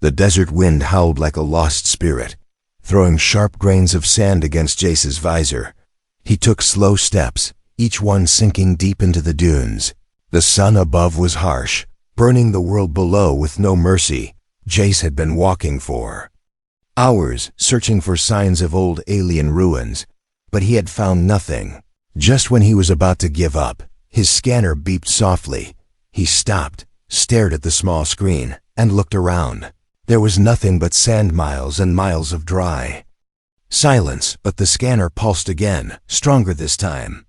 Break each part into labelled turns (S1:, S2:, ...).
S1: The desert wind howled like a lost spirit, throwing sharp grains of sand against Jace's visor. He took slow steps, each one sinking deep into the dunes. The sun above was harsh, burning the world below with no mercy. Jace had been walking for hours, searching for signs of old alien ruins, but he had found nothing. Just when he was about to give up, his scanner beeped softly. He stopped, stared at the small screen, and looked around. There was nothing but sand miles and miles of dry silence, but the scanner pulsed again, stronger this time,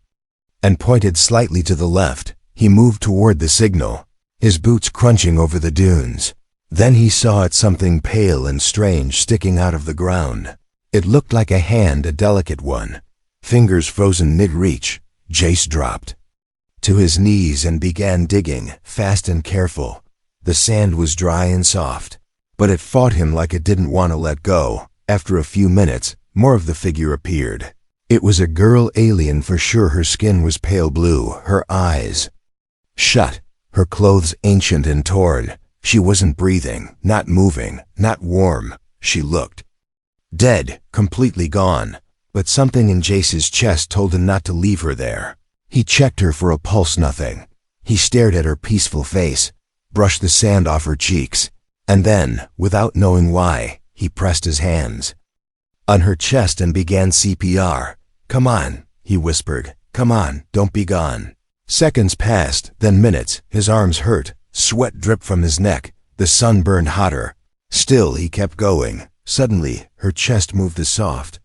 S1: and pointed slightly to the left. He moved toward the signal, his boots crunching over the dunes. Then he saw something pale and strange sticking out of the ground. It looked like a hand, a delicate one, fingers frozen mid-reach. Jace dropped to his knees and began digging, fast and careful. The sand was dry and soft, but it fought him like it didn't want to let go. After a few minutes, more of the figure appeared. It was a girl, alien for sure. Her skin was pale blue, her eyes shut, her clothes ancient and torn. She wasn't breathing, not moving, not warm. She looked dead, completely gone. But something in Jace's chest told him not to leave her there. He checked her for a pulse, nothing. He stared at her peaceful face, brushed the sand off her cheeks, and then, without knowing why, he pressed his hands on her chest and began CPR. "Come on," he whispered. "Come on, don't be gone." Seconds passed, then minutes. His arms hurt, sweat dripped from his neck, the sun burned hotter. Still, he kept going. Suddenly, her chest moved a soft,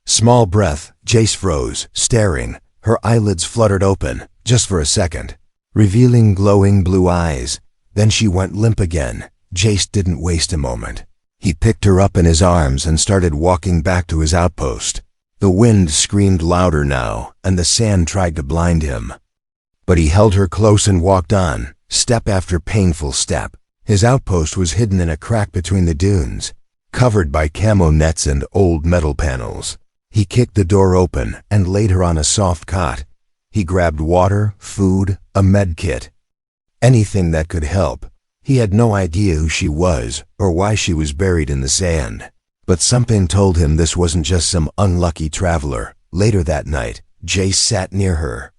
S1: small breath. Jace froze, staring. Her eyelids fluttered open, just for a second, revealing glowing blue eyes. Then she went limp again. Jace didn't waste a moment. He picked her up in his arms and started walking back to his outpost. The wind screamed louder now, and the sand tried to blind him. But he held her close and walked on, step after painful step. His outpost was hidden in a crack between the dunes, covered by camo nets and old metal panels. He kicked the door open and laid her on a soft cot. He grabbed water, food, a med kit, anything that could help. He had no idea who she was or why she was buried in the sand. But something told him this wasn't just some unlucky traveler. Later that night, Jace sat near her,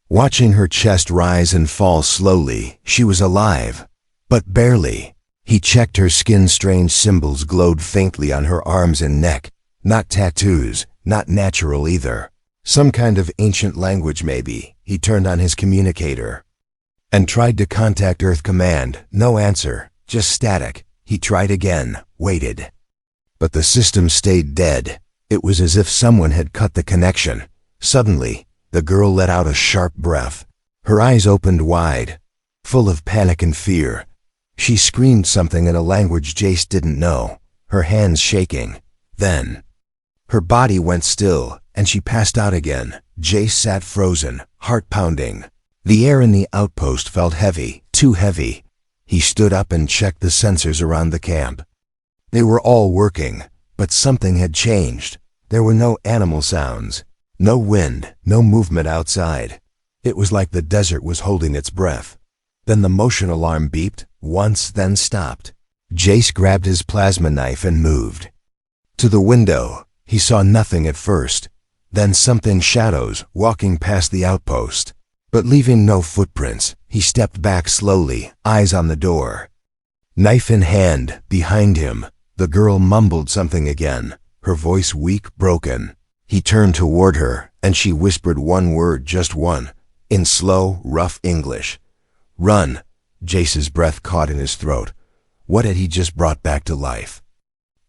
S1: watching her chest rise and fall slowly. She was alive, but barely. He checked her skin. Strange symbols glowed faintly on her arms and neck. Not tattoos, not natural either. Some kind of ancient language maybe. He turned on his communicator and tried to contact Earth Command. No answer, just static. He tried again, waited. But the system stayed dead. It was as if someone had cut the connection. Suddenly, the girl let out a sharp breath. Her eyes opened wide, full of panic and fear. She screamed something in a language Jace didn't know, her hands shaking. Then, her body went still, and she passed out again. Jace sat frozen, heart pounding. The air in the outpost felt heavy, too heavy. He stood up and checked the sensors around the camp. They were all working, but something had changed. There were no animal sounds, no wind, no movement outside. It was like the desert was holding its breath. Then the motion alarm beeped, once, then stopped. Jace grabbed his plasma knife and moved to the window. He saw nothing at first, then something, shadows, walking past the outpost, but leaving no footprints. He stepped back slowly, eyes on the door. Knife in hand, behind him, the girl mumbled something again, her voice weak, broken. He turned toward her, and she whispered one word, just one, in slow, rough English. "Run." Jace's breath caught in his throat. What had he just brought back to life?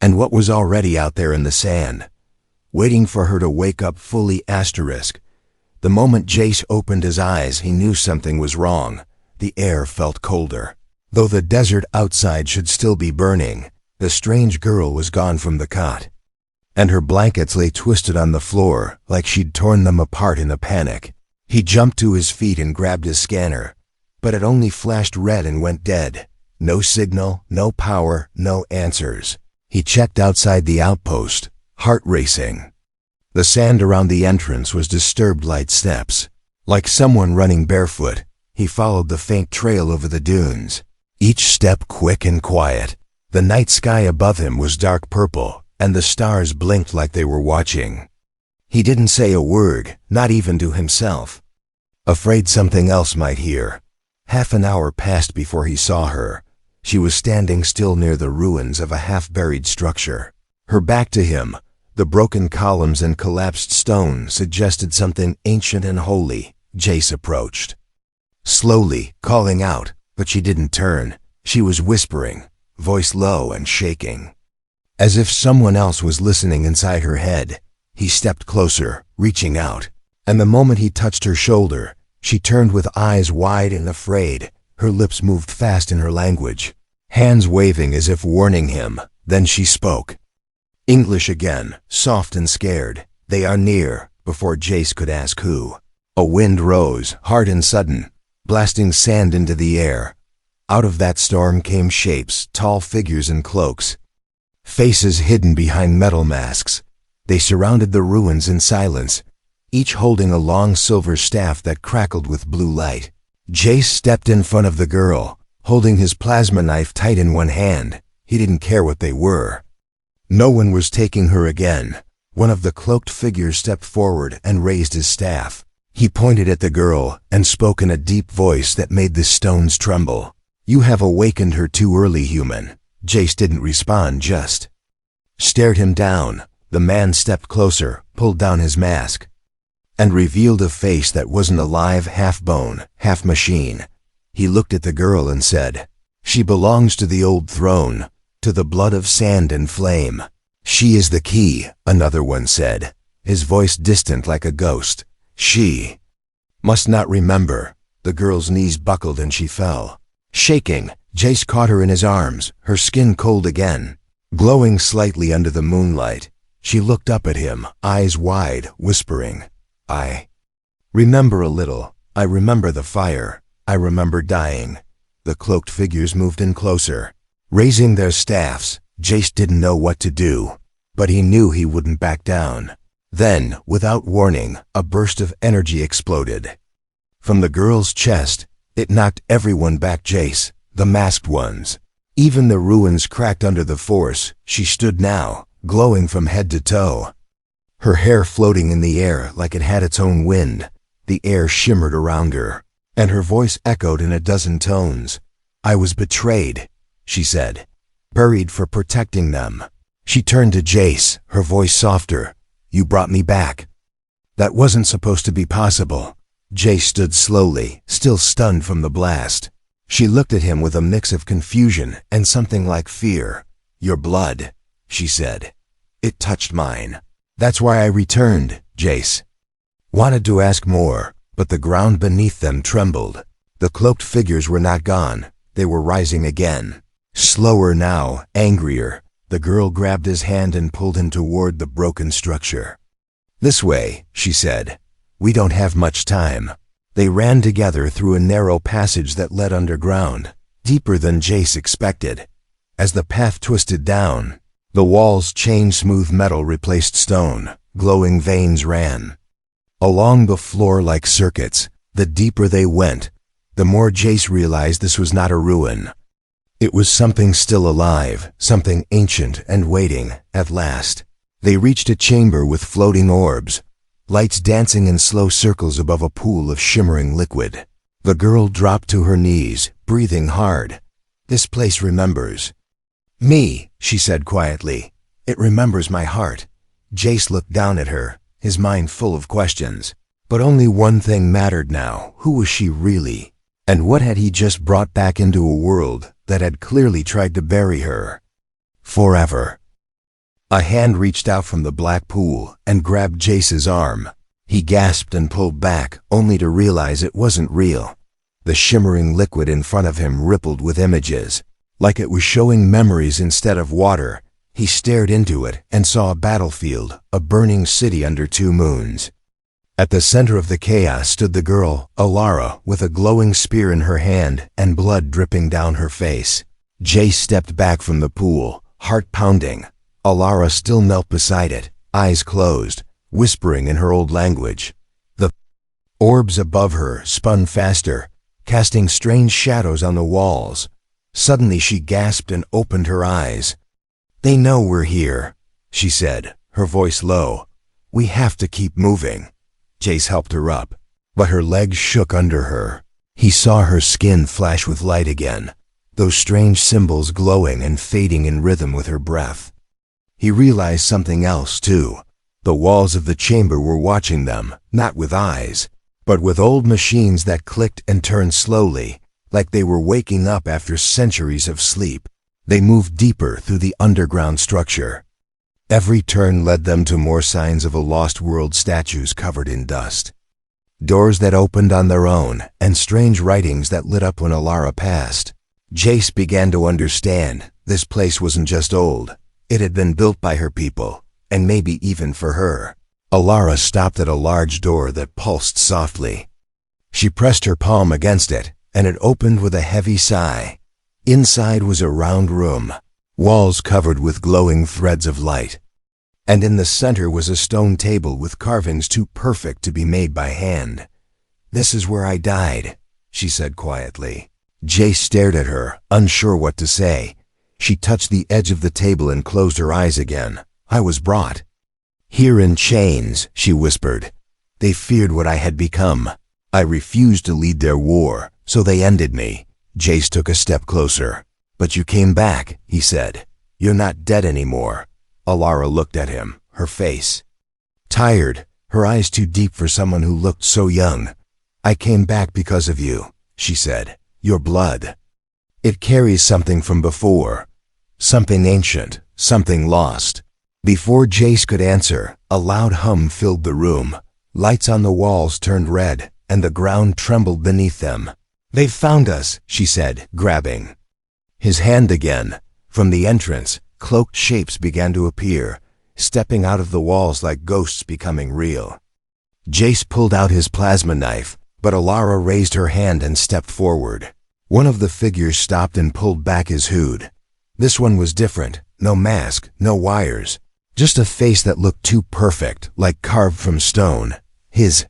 S1: And what was already out there in the sand, waiting for her to wake up fully? The moment Jace opened his eyes, he knew something was wrong. The air felt colder. Though the desert outside should still be burning, the strange girl was gone from the cot, and her blankets lay twisted on the floor like she'd torn them apart in a panic. He jumped to his feet and grabbed his scanner, but it only flashed red and went dead. No signal, no power, no answers. He checked outside the outpost, heart racing. The sand around the entrance was disturbed, light steps, like someone running barefoot. He followed the faint trail over the dunes, each step quick and quiet. The night sky above him was dark purple, and the stars blinked like they were watching. He didn't say a word, not even to himself. Afraid something else might hear. Half an hour passed before he saw her. She was standing still near the ruins of a half-buried structure. Her back to him, the broken columns and collapsed stone suggested something ancient and holy. Jace approached. Slowly, calling out, but she didn't turn. She was whispering, voice low and shaking. As if someone else was listening inside her head, he stepped closer, reaching out. And the moment he touched her shoulder, she turned with eyes wide and afraid. Her lips moved fast in her language, hands waving as if warning him. Then she spoke. English again, soft and scared. They are near, before Jace could ask who. A wind rose, hard and sudden, blasting sand into the air. Out of that storm came shapes, tall figures in cloaks. Faces hidden behind metal masks. They surrounded the ruins in silence, each holding a long silver staff that crackled with blue light. Jace stepped in front of the girl, holding his plasma knife tight in one hand. He didn't care what they were. No one was taking her again. One of the cloaked figures stepped forward and raised his staff. He pointed at the girl and spoke in a deep voice that made the stones tremble. You have awakened her too early, human. Jace didn't respond, just stared him down. The man stepped closer, pulled down his mask, and revealed a face that wasn't alive, half bone, half machine. He looked at the girl and said, "She belongs to the old throne, to the blood of sand and flame." "She is the key," another one said, his voice distant like a ghost. "She must not remember." The girl's knees buckled and she fell. Shaking, Jace caught her in his arms, her skin cold again, glowing slightly under the moonlight. She looked up at him, eyes wide, whispering, "I remember a little. I remember the fire. I remember dying." The cloaked figures moved in closer, raising their staffs. Jace didn't know what to do, but he knew he wouldn't back down. Then, without warning, a burst of energy exploded. From the girl's chest, it knocked everyone back. Jace, the masked ones. Even the ruins cracked under the force. She stood now, glowing from head to toe, her hair floating in the air like it had its own wind. The air shimmered around her, and her voice echoed in a dozen tones. "I was betrayed," she said, "buried for protecting them." She turned to Jace, her voice softer. "You brought me back. That wasn't supposed to be possible." Jace stood slowly, still stunned from the blast. She looked at him with a mix of confusion and something like fear. "Your blood," she said. "It touched mine. That's why I returned." Jace wanted to ask more, but the ground beneath them trembled. The cloaked figures were not gone. They were rising again. Slower now, angrier. The girl grabbed his hand and pulled him toward the broken structure. "This way," she said. "We don't have much time." They ran together through a narrow passage that led underground, deeper than Jace expected. As the path twisted down, the walls changed. Smooth metal replaced stone. Glowing veins ran along the floor like circuits. The deeper they went, the more Jace realized this was not a ruin. It was something still alive, something ancient and waiting. At last, they reached a chamber with floating orbs, lights dancing in slow circles above a pool of shimmering liquid. The girl dropped to her knees, breathing hard. "This place remembers me," she said quietly. "It remembers my heart." Jace looked down at her, his mind full of questions. But only one thing mattered now. Who was she really? And what had he just brought back into a world that had clearly tried to bury her forever? A hand reached out from the black pool and grabbed Jace's arm. He gasped and pulled back, only to realize it wasn't real. The shimmering liquid in front of him rippled with images, like it was showing memories instead of water. He stared into it and saw a battlefield, a burning city under two moons. At the center of the chaos stood the girl, Alara, with a glowing spear in her hand and blood dripping down her face. Jace stepped back from the pool, heart pounding. Alara still knelt beside it, eyes closed, whispering in her old language. The orbs above her spun faster, casting strange shadows on the walls. Suddenly she gasped and opened her eyes. "They know we're here," she said, her voice low. "We have to keep moving." Jace helped her up, but her legs shook under her. He saw her skin flash with light again, those strange symbols glowing and fading in rhythm with her breath. He realized something else, too. The walls of the chamber were watching them, not with eyes, but with old machines that clicked and turned slowly, like they were waking up after centuries of sleep. They moved deeper through the underground structure. Every turn led them to more signs of a lost world, statues covered in dust, doors that opened on their own, and strange writings that lit up when Alara passed. Jace began to understand. This place wasn't just old. It had been built by her people, and maybe even for her. Alara stopped at a large door that pulsed softly. She pressed her palm against it, and it opened with a heavy sigh. Inside was a round room, walls covered with glowing threads of light. And in the center was a stone table with carvings too perfect to be made by hand. "This is where I died," she said quietly. Jace stared at her, unsure what to say. She touched the edge of the table and closed her eyes again. "I was brought here in chains," she whispered. "They feared what I had become. I refused to lead their war, so they ended me." Jace took a step closer. "But you came back," he said. "You're not dead anymore." Alara looked at him, her face tired, her eyes too deep for someone who looked so young. "I came back because of you," she said. "Your blood. It carries something from before, something ancient, something lost." Before Jace could answer, a loud hum filled the room. Lights on the walls turned red, and the ground trembled beneath them. "They've found us," she said, grabbing his hand again. From the entrance, cloaked shapes began to appear, stepping out of the walls like ghosts becoming real. Jace pulled out his plasma knife, but Alara raised her hand and stepped forward. One of the figures stopped and pulled back his hood. This one was different. No mask, no wires. Just a face that looked too perfect, like carved from stone. His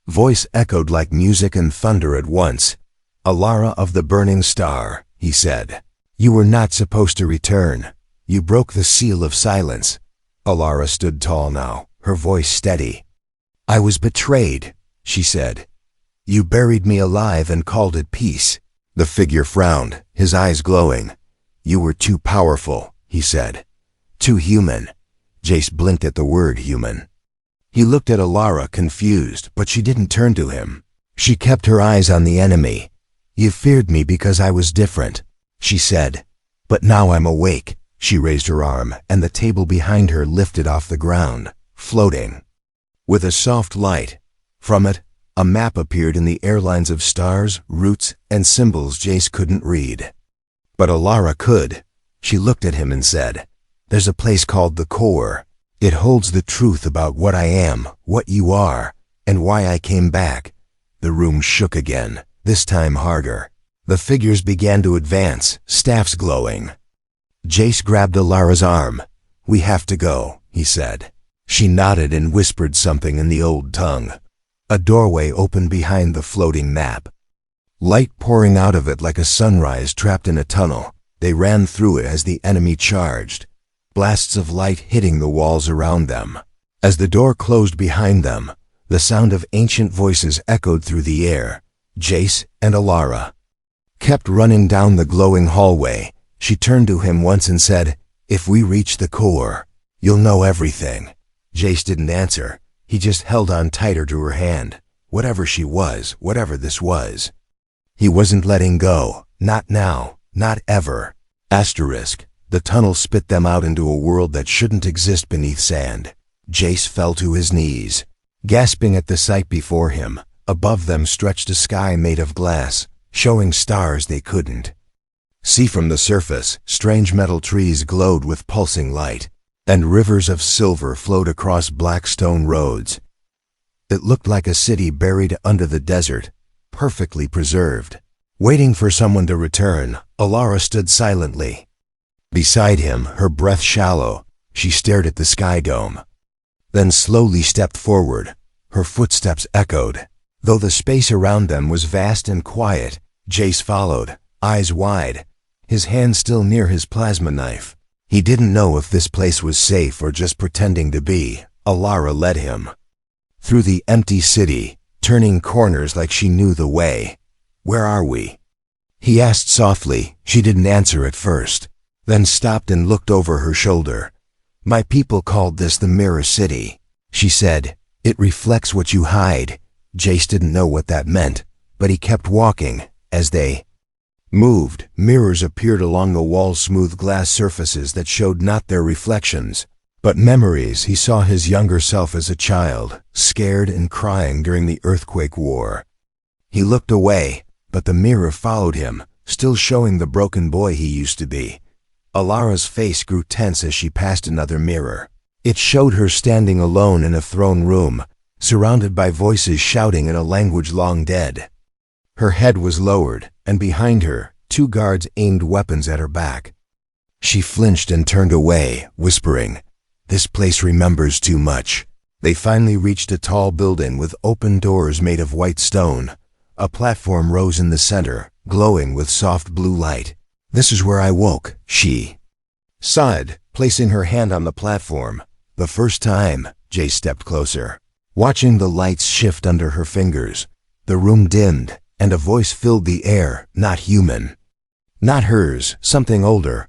S1: voice echoed like music and thunder at once. "Alara of the Burning Star," he said. "You were not supposed to return. You broke the seal of silence." Alara stood tall now, her voice steady. "I was betrayed," she said. "You buried me alive and called it peace." The figure frowned, his eyes glowing. "You were too powerful," he said. "Too human." Jace blinked at the word human. He looked at Alara, confused, but she didn't turn to him. She kept her eyes on the enemy. "You feared me because I was different," she said. "But now I'm awake." She raised her arm, and the table behind her lifted off the ground, floating with a soft light. From it, a map appeared in the airlines of stars, roots, and symbols Jace couldn't read. But Alara could. She looked at him and said, "There's a place called the Core. It holds the truth about what I am, what you are, and why I came back." The room shook again, this time harder. The figures began to advance, staffs glowing. Jace grabbed Alara's arm. "We have to go," he said. She nodded and whispered something in the old tongue. A doorway opened behind the floating map, light pouring out of it like a sunrise trapped in a tunnel. They ran through it as the enemy charged, blasts of light hitting the walls around them. As the door closed behind them, the sound of ancient voices echoed through the air. Jace and Alara kept running down the glowing hallway. She turned to him once and said, "If we reach the Core, you'll know everything." Jace didn't answer. He just held on tighter to her hand. Whatever she was, whatever this was, he wasn't letting go. Not now. Not ever. Asterisk. The tunnel spit them out into a world that shouldn't exist beneath sand. Jace fell to his knees, gasping at the sight before him. Above them stretched a sky made of glass, showing stars they couldn't see from the surface. Strange metal trees glowed with pulsing light, and rivers of silver flowed across black stone roads. It looked like a city buried under the desert, perfectly preserved. Waiting for someone to return, Alara stood silently beside him, her breath shallow. She stared at the sky dome, then slowly stepped forward. Her footsteps echoed. Though the space around them was vast and quiet, Jace followed, eyes wide. his hand still near his plasma knife. He didn't know if this place was safe or just pretending to be. Alara led him through the empty city, turning corners like she knew the way. "Where are we?" he asked softly. She didn't answer at first, then stopped and looked over her shoulder. "My people called this the Mirror City," she said. "It reflects what you hide." Jace didn't know what that meant, but he kept walking. As they moved, mirrors appeared along the wall's smooth glass surfaces that showed not their reflections, but memories. He saw his younger self as a child, scared and crying during the earthquake war. He looked away, but the mirror followed him, still showing the broken boy he used to be. Alara's face grew tense as she passed another mirror. It showed her standing alone in a throne room, surrounded by voices shouting in a language long dead. Her head was lowered, and behind her, 2 guards aimed weapons at her back. She flinched and turned away, whispering, "This place remembers too much." They finally reached a tall building with open doors made of white stone. A platform rose in the center, glowing with soft blue light. "This is where I woke," she sighed, placing her hand on the platform. The first time, Jay stepped closer, watching the lights shift under her fingers. The room dimmed, and a voice filled the air, not human. Not hers, something older.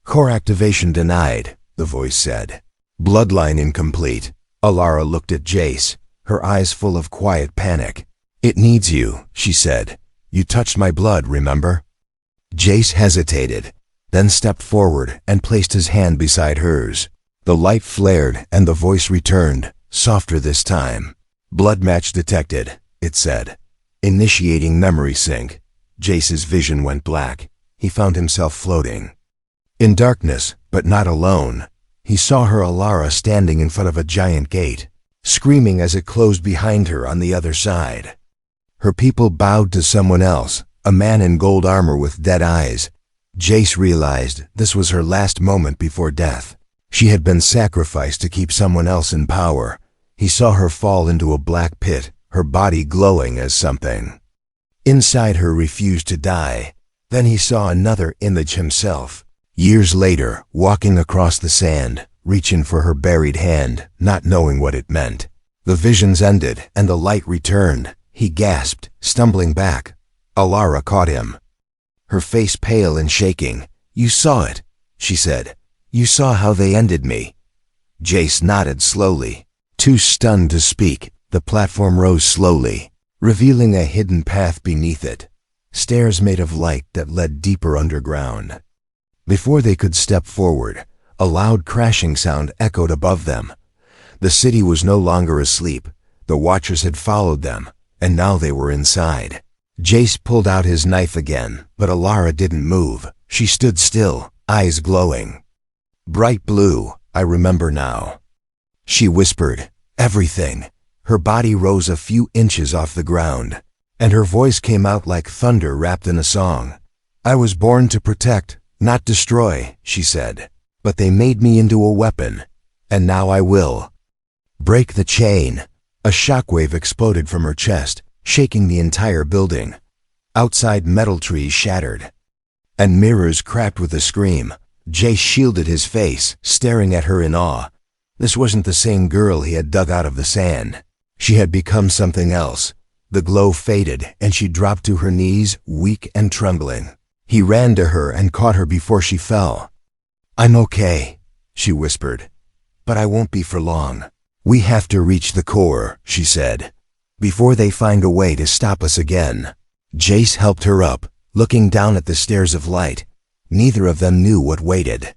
S1: "Core activation denied," the voice said. "Bloodline incomplete." Alara looked at Jace, her eyes full of quiet panic. "It needs you," she said. "You touched my blood, remember?" Jace hesitated, then stepped forward and placed his hand beside hers. The light flared and the voice returned, softer this time. "Blood match detected," it said. Initiating memory sync. Jace's vision went black. He found himself floating in darkness, but not alone. He saw her Alara standing in front of a giant gate, screaming as it closed behind her on the other side. Her people bowed to someone else, a man in gold armor with dead eyes. Jace realized this was her last moment before death. She had been sacrificed to keep someone else in power. He saw her fall into a black pit, her body glowing as something inside her refused to die. Then he saw another image himself, years later, walking across the sand, reaching for her buried hand, not knowing what it meant. The visions ended and the light returned. He gasped, stumbling back. Alara caught him, her face pale and shaking. "You saw it," she said. "You saw how they ended me." Jace nodded slowly. Too stunned to speak, the platform rose slowly, revealing a hidden path beneath it. Stairs made of light that led deeper underground. Before they could step forward, a loud crashing sound echoed above them. The city was no longer asleep. The Watchers had followed them, and now they were inside. Jace pulled out his knife again, but Alara didn't move. She stood still, eyes glowing. "Bright blue, I remember now," she whispered. "Everything." Her body rose a few inches off the ground, and her voice came out like thunder wrapped in a song. "I was born to protect, not destroy," she said. "But they made me into a weapon, and now I will break the chain." A shockwave exploded from her chest, shaking the entire building. Outside, metal trees shattered, and mirrors cracked with a scream. Jay shielded his face, staring at her in awe. This wasn't the same girl he had dug out of the sand. She had become something else. The glow faded, and she dropped to her knees, weak and trembling. He ran to her and caught her before she fell. "I'm okay," she whispered, "but I won't be for long. We have to reach the core," she said, "before they find a way to stop us again." Jace helped her up, looking down at the stairs of light. Neither of them knew what waited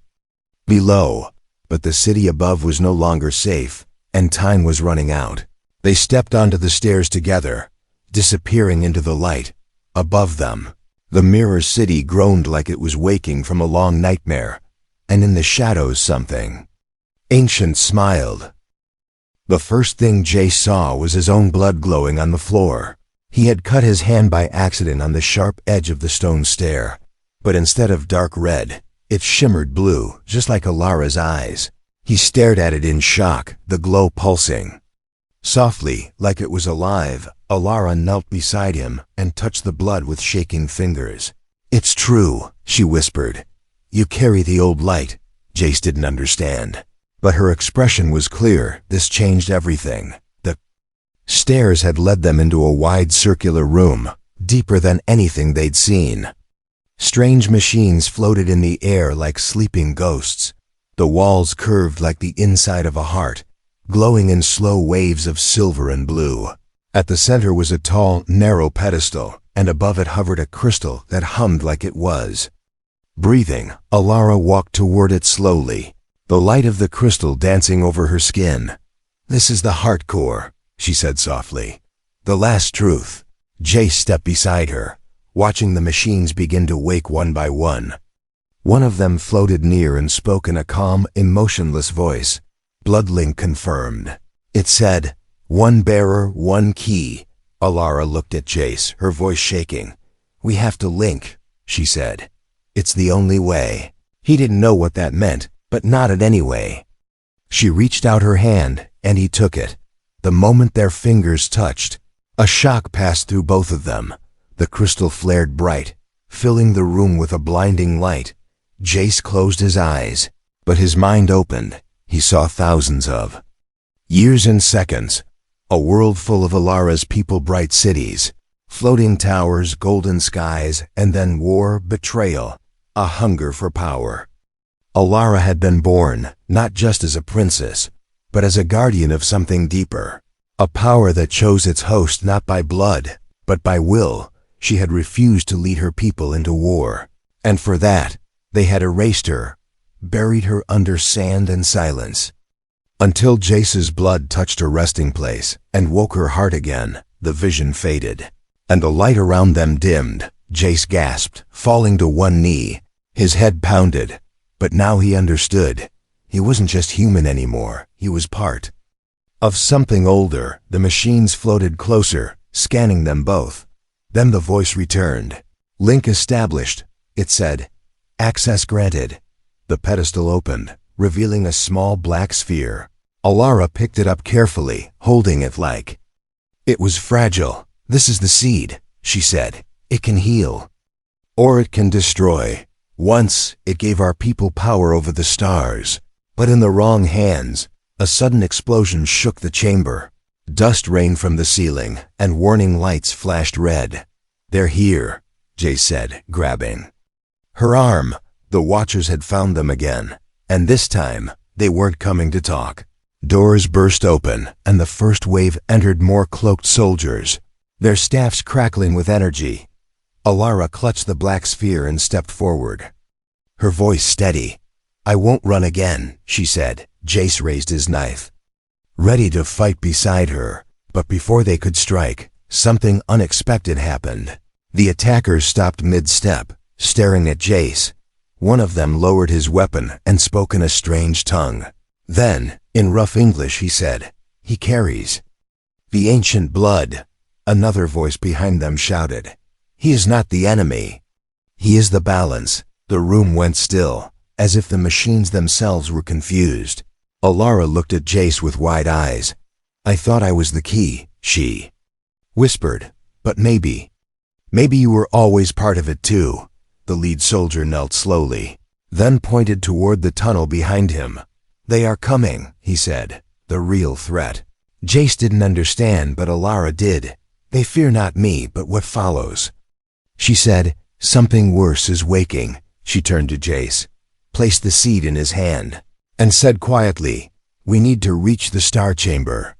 S1: below, but the city above was no longer safe, and time was running out. They stepped onto the stairs together, disappearing into the light. Above them, the Mirror City groaned like it was waking from a long nightmare, and in the shadows something ancient smiled. The first thing Jace saw was his own blood glowing on the floor. He had cut his hand by accident on the sharp edge of the stone stair, but instead of dark red, it shimmered blue, just like Alara's eyes. He stared at it in shock, the glow pulsing. Softly, like it was alive, Alara knelt beside him and touched the blood with shaking fingers. "It's true," she whispered. "You carry the old light." Jace didn't understand, but her expression was clear. This changed everything. The stairs had led them into a wide circular room, deeper than anything they'd seen. Strange machines floated in the air like sleeping ghosts. The walls curved like the inside of a heart, glowing in slow waves of silver and blue. At the center was a tall, narrow pedestal, and above it hovered a crystal that hummed like it was. Breathing, Alara walked toward it slowly, the light of the crystal dancing over her skin. "This is the heart core," she said softly. "The last truth." Jace stepped beside her, watching the machines begin to wake one by one. One of them floated near and spoke in a calm, emotionless voice. Bloodlink confirmed. It said, "One bearer, one key." Alara looked at Jace, her voice shaking. "We have to link," she said. "It's the only way." He didn't know what that meant, but nodded anyway. She reached out her hand, and he took it. The moment their fingers touched, a shock passed through both of them. The crystal flared bright, filling the room with a blinding light. Jace closed his eyes, but his mind opened. He saw thousands of years in seconds, a world full of Alara's people-bright cities, floating towers, golden skies, and then war, betrayal, a hunger for power. Alara had been born, not just as a princess, but as a guardian of something deeper, a power that chose its host not by blood, but by will. She had refused to lead her people into war, and for that, they had erased her, buried her under sand and silence. Until Jace's blood touched her resting place and woke her heart again, the vision faded, and the light around them dimmed. Jace gasped, falling to one knee. His head pounded, but now he understood. He wasn't just human anymore, he was part of something older. The machines floated closer, scanning them both. Then the voice returned. "Link established," it said. "Access granted." The pedestal opened, revealing a small black sphere. Alara picked it up carefully, holding it like it was fragile. "This is the seed," she said. "It can heal, or it can destroy. Once, it gave our people power over the stars, but in the wrong hands." A sudden explosion shook the chamber. Dust rained from the ceiling, and warning lights flashed red. "They're here," Jace said, grabbing her arm. The Watchers had found them again, and this time, they weren't coming to talk. Doors burst open, and the first wave entered, more cloaked soldiers, their staffs crackling with energy. Alara clutched the black sphere and stepped forward, her voice steady. "I won't run again," she said. Jace raised his knife, ready to fight beside her, but before they could strike, something unexpected happened. The attackers stopped mid-step, staring at Jace. One of them lowered his weapon and spoke in a strange tongue. Then, in rough English, he said, "He carries the ancient blood." Another voice behind them shouted, "He is not the enemy. He is the balance." The room went still, as if the machines themselves were confused. Alara looked at Jace with wide eyes. "I thought I was the key," she whispered, "but maybe you were always part of it too." The lead soldier knelt slowly, then pointed toward the tunnel behind him. "They are coming," he said, "the real threat." Jace didn't understand, but Alara did. "They fear not me, but what follows," she said. "Something worse is waking." She turned to Jace, placed the seed in his hand, and said quietly, "We need to reach the star chamber.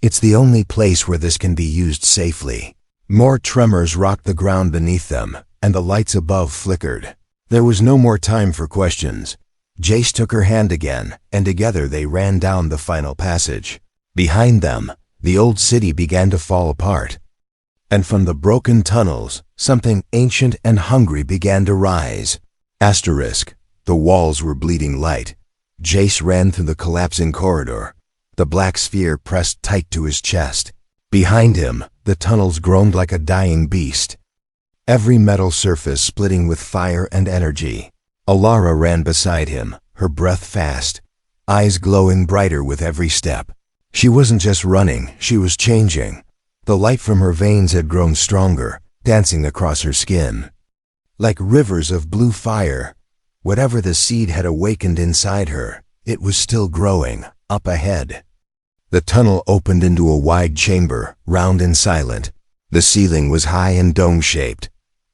S1: It's the only place where this can be used safely." More tremors rocked the ground beneath them, and the lights above flickered. There was no more time for questions. Jace took her hand again, and together they ran down the final passage. Behind them, the old city began to fall apart, and from the broken tunnels, something ancient and hungry began to rise. The walls were bleeding light. Jace ran through the collapsing corridor, the black sphere pressed tight to his chest. Behind him, the tunnels groaned like a dying beast, every metal surface splitting with fire and energy. Alara ran beside him, her breath fast, eyes glowing brighter with every step. She wasn't just running, she was changing. The light from her veins had grown stronger, dancing across her skin like rivers of blue fire. Whatever the seed had awakened inside her, it was still growing, up ahead. The tunnel opened into a wide chamber, round and silent. The ceiling was high and dome-shaped,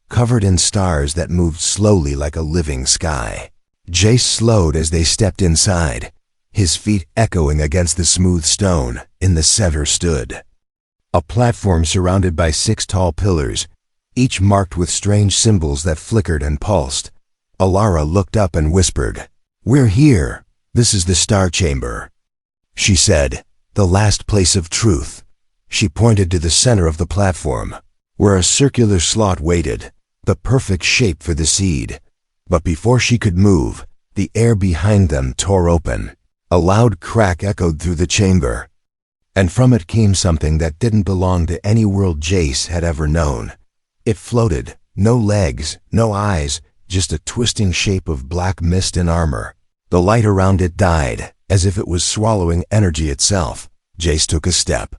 S1: covered in stars that moved slowly like a living sky. Jace slowed as they stepped inside, his feet echoing against the smooth stone. In the center stood a platform surrounded by 6 tall pillars, each marked with strange symbols that flickered and pulsed. Alara looked up and whispered, "We're here. This is the Star Chamber," she said, "the last place of truth." She pointed to the center of the platform, where a circular slot waited, the perfect shape for the seed. But before she could move, the air behind them tore open. A loud crack echoed through the chamber, and from it came something that didn't belong to any world Jace had ever known. It floated, no legs, no eyes, just a twisting shape of black mist and armor. The light around it died, as if it was swallowing energy itself. Jace took a step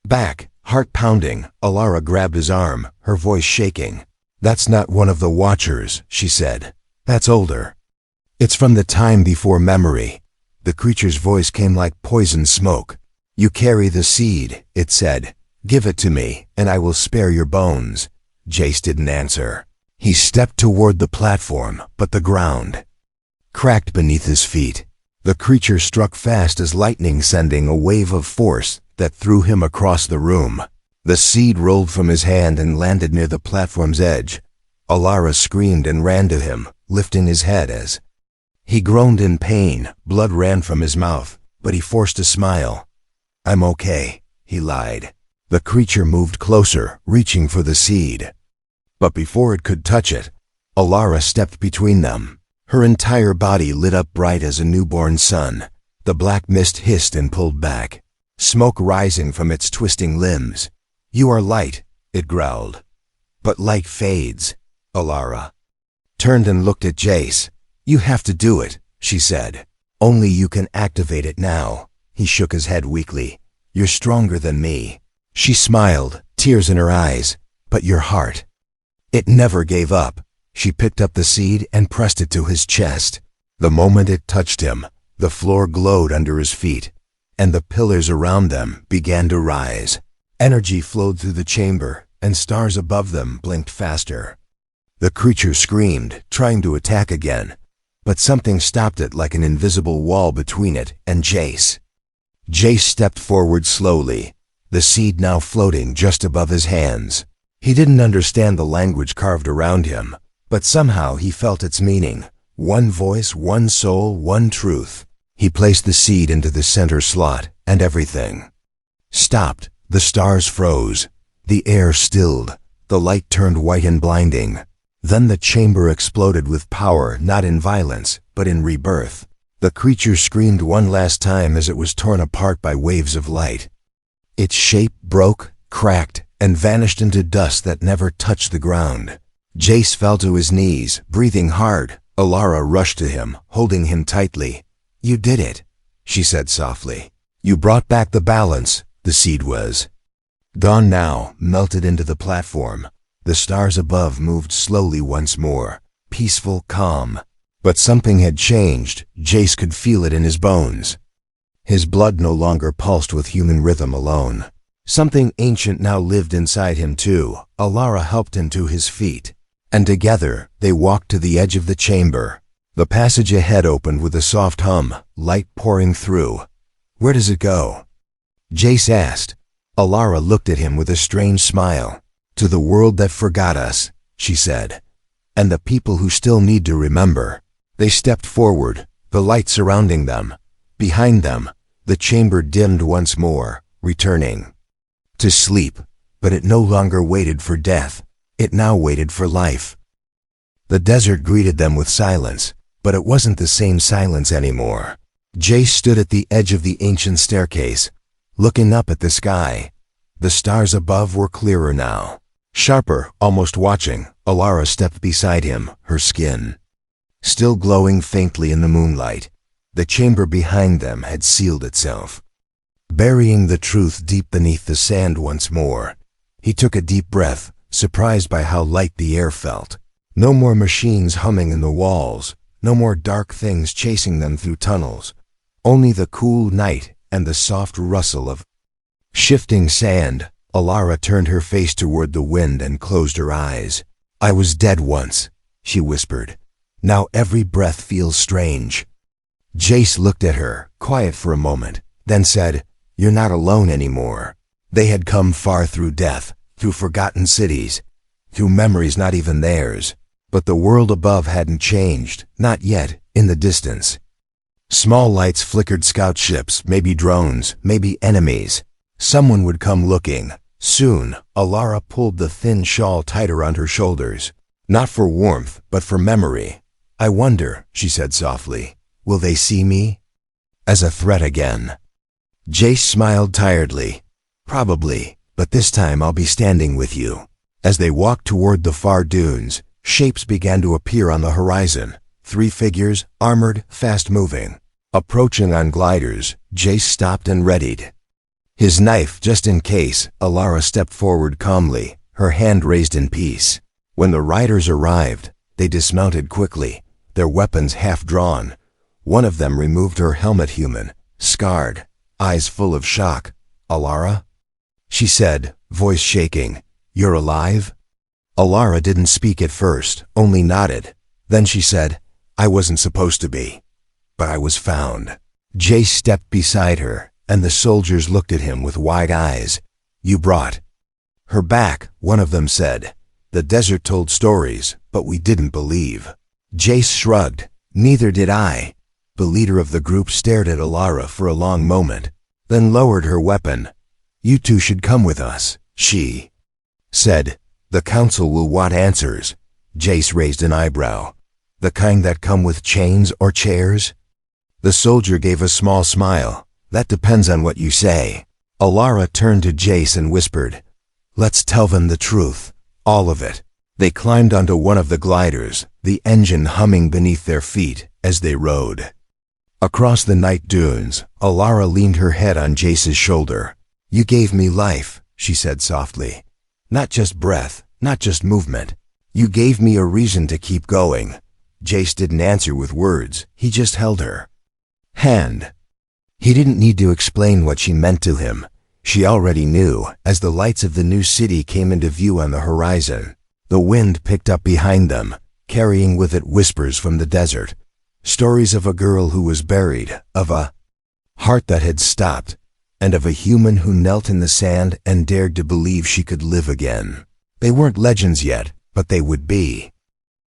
S1: back, heart pounding. Alara grabbed his arm, her voice shaking. "That's not one of the Watchers," she said. "That's older. It's from the time before memory." The creature's voice came like poison smoke. "You carry the seed," it said. "Give it to me, and I will spare your bones." Jace didn't answer. He stepped toward the platform, but the ground cracked beneath his feet. The creature struck fast as lightning, sending a wave of force that threw him across the room. The seed rolled from his hand and landed near the platform's edge. Alara screamed and ran to him, lifting his head as he groaned in pain. Blood ran from his mouth, but he forced a smile. "I'm okay," he lied. The creature moved closer, reaching for the seed. But before it could touch it, Alara stepped between them. Her entire body lit up bright as a newborn sun. The black mist hissed and pulled back, smoke rising from its twisting limbs. "You are light," it growled. "But light fades." Alara turned and looked at Jace. "You have to do it," she said. "Only you can activate it now." He shook his head weakly. "You're stronger than me." She smiled, tears in her eyes. "But your heart, it never gave up." She picked up the seed and pressed it to his chest. The moment it touched him, the floor glowed under his feet, and the pillars around them began to rise. Energy flowed through the chamber, and stars above them blinked faster. The creature screamed, trying to attack again, but something stopped it like an invisible wall between it and Jace. Jace stepped forward slowly, the seed now floating just above his hands. He didn't understand the language carved around him, but somehow he felt its meaning. One voice, one soul, one truth. He placed the seed into the center slot, and everything stopped. The stars froze. The air stilled. The light turned white and blinding. Then the chamber exploded with power, not in violence, but in rebirth. The creature screamed one last time as it was torn apart by waves of light. Its shape broke, cracked, and vanished into dust that never touched the ground. Jace fell to his knees, breathing hard. Alara rushed to him, holding him tightly. "You did it," she said softly. "You brought back the balance." The seed was gone now, melted into the platform. The stars above moved slowly once more, peaceful, calm. But something had changed. Jace could feel it in his bones. His blood no longer pulsed with human rhythm alone. Something ancient now lived inside him too. Alara helped him to his feet, and together they walked to the edge of the chamber. The passage ahead opened with a soft hum, light pouring through. "Where does it go?" Jace asked. Alara looked at him with a strange smile. "To the world that forgot us," she said, "and the people who still need to remember." They stepped forward, the light surrounding them. Behind them, the chamber dimmed once more, returning to sleep, but it no longer waited for death. It now waited for life. The desert greeted them with silence, but it wasn't the same silence anymore. Jace stood at the edge of the ancient staircase, looking up at the sky. The stars above were clearer now, sharper, almost watching. Alara stepped beside him, her skin still glowing faintly in the moonlight. The chamber behind them had sealed itself, burying the truth deep beneath the sand once more. He took a deep breath, surprised by how light the air felt. No more machines humming in the walls, no more dark things chasing them through tunnels. Only the cool night and the soft rustle of shifting sand. Alara turned her face toward the wind and closed her eyes. "I was dead once," she whispered. "Now every breath feels strange." Jace looked at her, quiet for a moment, then said, "You're not alone anymore." They had come far through death, through forgotten cities, through memories not even theirs. But the world above hadn't changed, not yet, in the distance. Small lights flickered scout ships, maybe drones, maybe enemies. Someone would come looking. Soon, Alara pulled the thin shawl tighter around her shoulders. Not for warmth, but for memory. "I wonder," she said softly, "will they see me as a threat again?" Jace smiled tiredly. "Probably, but this time I'll be standing with you." As they walked toward the far dunes, shapes began to appear on the horizon. 3 figures, armored, fast-moving. Approaching on gliders, Jace stopped and readied his knife just in case. Alara stepped forward calmly, her hand raised in peace. When the riders arrived, they dismounted quickly, their weapons half drawn. One of them removed her helmet, human, scarred, eyes full of shock. "Alara?" she said, voice shaking. "You're alive?" Alara didn't speak at first, only nodded. Then she said, "I wasn't supposed to be, but I was found." Jace stepped beside her, and the soldiers looked at him with wide eyes. "You brought her back," one of them said. "The desert told stories, but we didn't believe." Jace shrugged. "Neither did I." The leader of the group stared at Alara for a long moment, then lowered her weapon. "You two should come with us," she said. "The council will want answers." Jace raised an eyebrow. "The kind that come with chains or chairs?" The soldier gave a small smile. "That depends on what you say." Alara turned to Jace and whispered, "Let's tell them the truth, all of it." They climbed onto one of the gliders, the engine humming beneath their feet as they rode. Across the night dunes, Alara leaned her head on Jace's shoulder. "You gave me life," she said softly. "Not just breath, not just movement. You gave me a reason to keep going." Jace didn't answer with words, he just held her hand. He didn't need to explain what she meant to him. She already knew, as the lights of the new city came into view on the horizon. The wind picked up behind them, carrying with it whispers from the desert. Stories of a girl who was buried, of a heart that had stopped, and of a human who knelt in the sand and dared to believe she could live again. They weren't legends yet, but they would be.